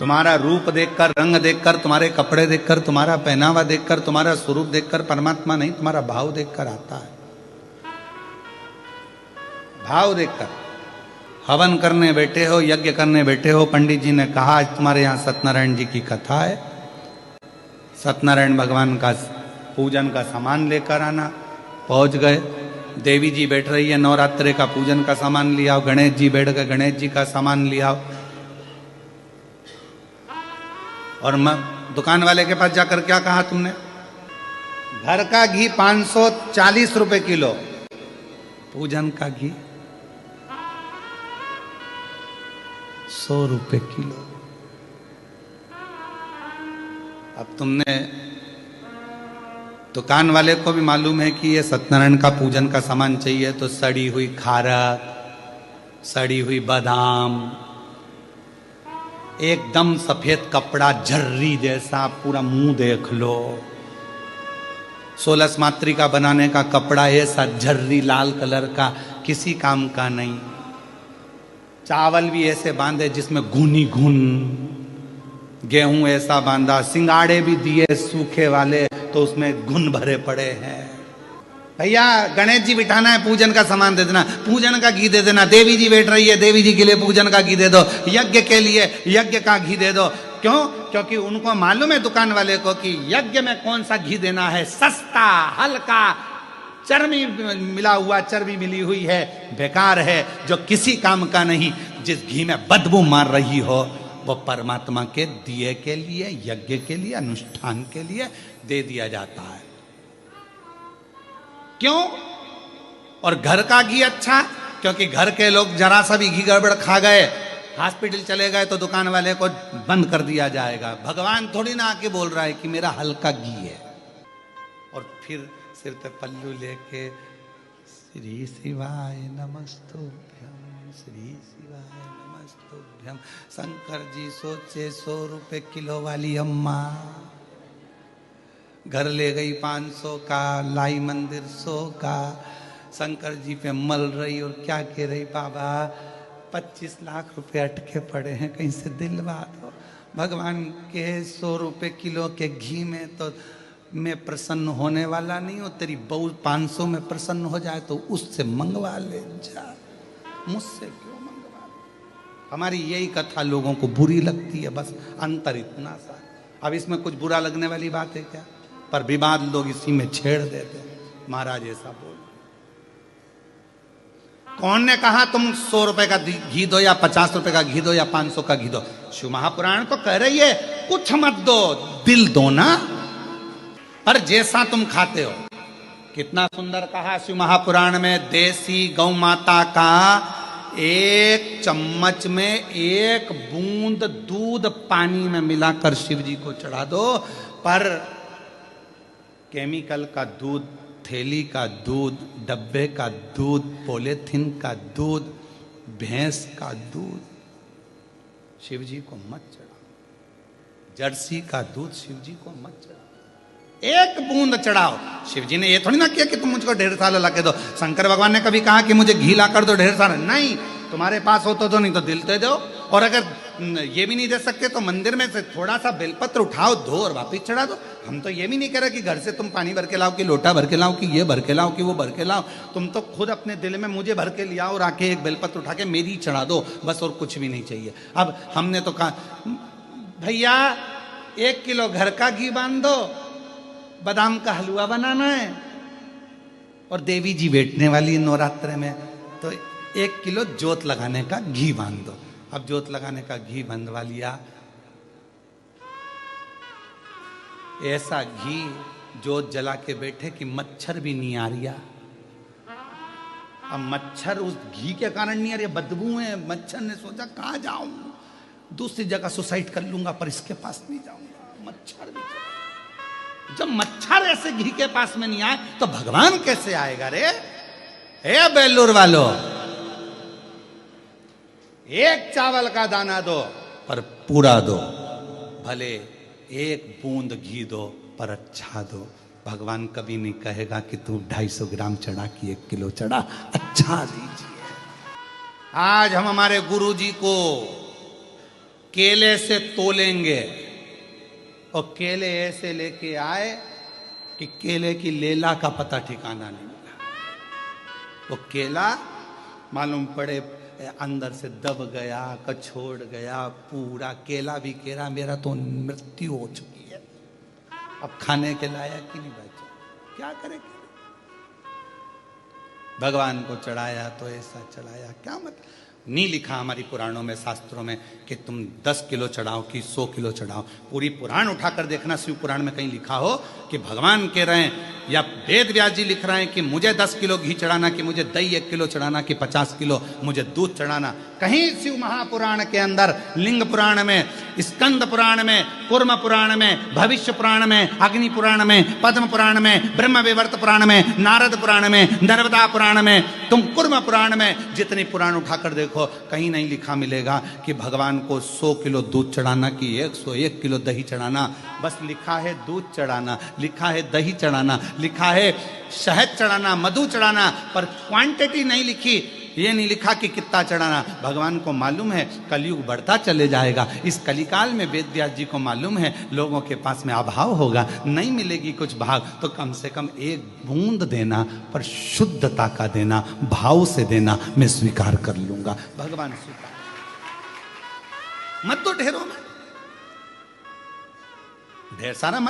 तुम्हारा रूप देखकर, रंग देखकर, तुम्हारे कपड़े देखकर, तुम्हारा पहनावा देखकर, तुम्हारा स्वरूप देखकर परमात्मा नहीं, तुम्हारा भाव देखकर आता है। भाव देखकर। हवन करने बैठे हो, यज्ञ करने बैठे हो, पंडित जी ने कहा आज तुम्हारे यहाँ सत्यनारायण जी की कथा है, सत्यनारायण भगवान का पूजन का सामान लेकर आना। पहुंच गए, देवी जी बैठ रही है, नवरात्रे का पूजन का सामान लिया आओ। गणेश जी बैठ गए, गणेश जी का सामान लिया आओ। और दुकान वाले के पास जाकर क्या कहा तुमने? घर का घी 540 रुपए किलो, पूजन का घी 100 रुपए किलो। अब तुमने, दुकान वाले को भी मालूम है कि ये सत्यनारायण का पूजन का सामान चाहिए, तो सड़ी हुई खारक, सड़ी हुई बादाम, एकदम सफेद कपड़ा झर्री जैसा, पूरा मुंह देख लो। 16 मातृ का बनाने का कपड़ा ऐसा झर्री लाल कलर का, किसी काम का नहीं। चावल भी ऐसे बांधे जिसमें घुनी घुन, गेहूं ऐसा बांधा, सिंगाड़े भी दिए सूखे वाले तो उसमें घुन भरे पड़े हैं। भैया गणेश जी बिठाना है, पूजन का सामान दे देना, पूजन का घी दे देना। देवी जी बैठ रही है, देवी जी के लिए पूजन का घी दे दो। यज्ञ के लिए यज्ञ का घी दे दो। क्यों? क्योंकि उनको मालूम है दुकान वाले को कि यज्ञ में कौन सा घी देना है, सस्ता, हल्का, चर्बी मिला हुआ, चर्बी मिली हुई है, बेकार है, जो किसी काम का नहीं। जिस घी में बदबू मार रही हो वो परमात्मा के दिए के लिए, यज्ञ के लिए, अनुष्ठान के लिए दे दिया जाता है। क्यों? और घर का घी अच्छा, क्योंकि घर के लोग जरा सा भी घी गड़बड़ खा गए, हॉस्पिटल चले गए तो दुकान वाले को बंद कर दिया जाएगा। भगवान थोड़ी ना आके बोल रहा है कि मेरा हल्का घी है। और फिर सिर पे पल्लू लेके श्री शिवाय नमस्तुभ्यम, श्री शिवाय नमस्तुभ्यम। शंकर जी सोचे 100 रुपए किलो वाली अम्मा घर ले गई 500 का, लाई मंदिर 100 का। शंकर जी पे मल रही और क्या कह रही, बाबा 25 लाख रुपए अटके पड़े हैं, कहीं से दिलवा दो। भगवान के 100 रुपए किलो के घी में तो मैं प्रसन्न होने वाला नहीं हूँ। तेरी बहू 500 में प्रसन्न हो जाए तो उससे मंगवा ले जा, मुझसे क्यों मंगवा ले? हमारी यही कथा लोगों को बुरी लगती है, बस अंतर इतना सा। अब इसमें कुछ बुरा लगने वाली बात है क्या? पर विवाद लोग इसी में छेड़ देते हैं। महाराज ऐसा बोल, कौन ने कहा तुम 100 रुपए का घी दो या 50 रुपए का घी दो या 500 का घी दो? शिव महापुराण तो कह रही है कुछ मत दो, दिल दो ना, पर जैसा तुम खाते हो। कितना सुंदर कहा शिव महापुराण में, देसी गौ माता का 1 चम्मच में 1 बूंद दूध पानी में मिलाकर शिव जी को चढ़ा दो। पर केमिकल का दूध, थैली का दूध, डब्बे का दूध, पॉलीथिन का दूध, भैंस का दूध शिव जी को मत चढ़ाओ। जर्सी का दूध शिव जी को मत चढ़ाओ, 1 बूंद चढ़ाओ। शिव जी ने ये थोड़ी ना किया कि तुम मुझको ढेर सारा ला के दो। शंकर भगवान ने कभी कहा कि मुझे घी ला कर दो ढेर सारा? नहीं, तुम्हारे पास हो तो दो, नहीं तो दिल दे दो। और अगर ये भी नहीं दे सकते तो मंदिर में से थोड़ा सा बेलपत्र उठाओ, धो और वापिस चढ़ा दो। हम तो ये भी नहीं कह रहे कि घर से तुम पानी भर के लाओ, कि लोटा भर के लाओ, कि ये भर के लाओ, कि वो भर के लाओ। तुम तो खुद अपने दिल में मुझे भर के लियाओ और आके 1 बेलपत्र उठा के मेरी चढ़ा दो, बस, और कुछ भी नहीं चाहिए। अब हमने तो कहा भैया 1 किलो घर का घी बांध दो, बादाम का हलवा बनाना है, और देवी जी बैठने वाली नवरात्र में, तो 1 किलो जोत लगाने का घी बांध दो। अब जोत लगाने का घी बंधवा लिया, ऐसा घी जोत जला के बैठे कि मच्छर भी नहीं आ रहा। अब मच्छर उस घी के कारण नहीं आ रही, बदबू है। मच्छर ने सोचा कहाँ जाऊं, दूसरी जगह सुसाइड कर लूंगा, पर इसके पास नहीं जाऊंगा। मच्छर भी जब मच्छर ऐसे घी के पास में नहीं आए तो भगवान कैसे आएगा रे? हे बेलूर वालों, 1 चावल का दाना दो पर पूरा दो, भले 1 बूंद घी दो पर अच्छा दो। भगवान कभी नहीं कहेगा कि तू 250 ग्राम चढ़ा कि 1 किलो चढ़ा, अच्छा दीजिए। आज हम हमारे गुरु जी को केले से तोलेंगे और केले ऐसे लेके आए कि केले की लेला का पता ठिकाना नहीं मिला। वो केला मालूम पड़े अंदर से दब गया, कछोड़ गया, पूरा केला भी केला, मेरा तो मृत्यु हो चुकी है, अब खाने के लायक ही नहीं बचा, क्या करें। भगवान को चढ़ाया तो ऐसा चढ़ाया, क्या मतलब। नहीं लिखा हमारी पुराणों में, शास्त्रों में कि तुम 10 किलो चढ़ाओ कि 100 किलो चढ़ाओ। पूरी पुराण उठाकर देखना, शिव पुराण में कहीं लिखा हो कि भगवान कह रहे हैं या वेद व्यास जी लिख रहे हैं कि मुझे 10 किलो घी चढ़ाना, कि मुझे दही 1 किलो चढ़ाना, कि 50 किलो मुझे दूध चढ़ाना। कहीं शिव महापुराण के अंदर, लिंग पुराण में, स्कंद पुराण में, कूर्म पुराण में, भविष्य पुराण में, अग्नि पुराण में, पद्म पुराण में, ब्रह्म विवर्त पुराण में, नारद पुराण में, नर्मदा पुराण में, तुम कूर्म पुराण में जितनी पुराण उठाकर देखो, कहीं नहीं लिखा मिलेगा कि भगवान को 100 किलो दूध चढ़ाना, कि 101 किलो दही चढ़ाना। बस लिखा है दूध चढ़ाना, लिखा है दही चढ़ाना, लिखा है शहद चढ़ाना, मधु चढ़ाना, पर क्वांटिटी नहीं लिखी। ये नहीं लिखा कि कितना चढ़ाना। भगवान को मालूम है कलयुग बढ़ता चले जाएगा, इस कलिकाल में वेद व्यास जी को मालूम है लोगों के पास में अभाव होगा, नहीं मिलेगी कुछ भाग, तो कम से कम एक बूंद देना, पर शुद्धता का देना, भाव से देना, मैं स्वीकार कर लूंगा। भगवान स्वीकार मत तो ढेरों में ढेर सारा मत